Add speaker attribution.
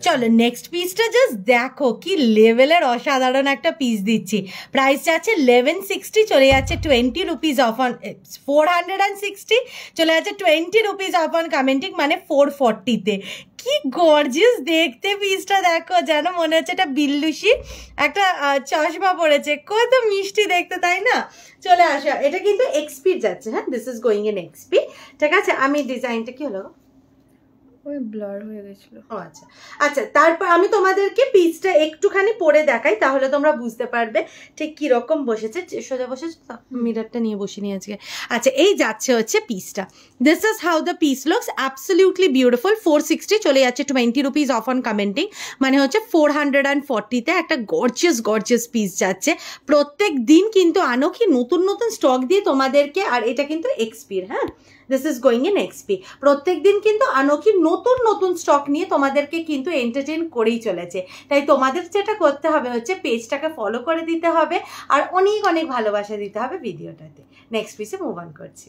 Speaker 1: চলো নেক্সট পিসটা জাস্ট দেখো কি লেভেলের অসাধারণ একটা পিস দিচ্ছি। প্রাইস যাচ্ছে 1160, চলে যাচ্ছে 20 রুপিস অফ অন 460, চলে যাচ্ছে 20 রুপিস অফ অন কমেন্টিং, মানে 440-তে। কি গর্জিয়াস দেখতে পিসটা দেখো, যেন মনে হচ্ছে এটা বিল্লুসি একটা চশমা পড়েছে, কত মিষ্টি দেখতে তাই না? চলে আসা, এটা কিন্তু এক্সপি যাচ্ছে, হ্যাঁ this is going in XP, ঠিক আছে। আমি ডিজাইনটা কি হলো
Speaker 2: ওই ব্লার হয়ে গেছিল।
Speaker 1: ও আচ্ছা আচ্ছা, তারপর আমি তোমাদেরকে পিসটা একটুখানি পরে দেখাই, তাহলে তোমরা বুঝতে পারবে ঠিক কিরকম বসেছে। সোজা বসেছে, মিররটা নিয়ে বসে নিয়ে আজকে। আচ্ছা এই যাচ্ছে হচ্ছে পিসটা, this is how the piece looks, absolutely beautiful. 460 চলে যাচ্ছে 20 রুপিস অফ অন কমেন্টিং, মানে হচ্ছে 440-তে একটা গর্জিয়াস গর্জিয়াস পিস যাচ্ছে। প্রত্যেক দিন কিন্তু আনো কি নতুন নতুন স্টক দিয়ে তোমাদেরকে, আর এটা কিন্তু এক্সপির, হ্যাঁ this is going in XP. প্রত্যেক দিন কিন্তু আনোকি নতুন নতুন স্টক নিয়ে তোমাদেরকে কিন্তু এন্টারটেইন করেই চলেছে। তাই তোমাদের যেটা করতে হবে হচ্ছে পেজটাকে ফলো করে দিতে হবে, আর অনেক অনেক ভালোবাসা দিতে হবে ভিডিওটাতে। নেক্সট পিসে মুভ অন করছি।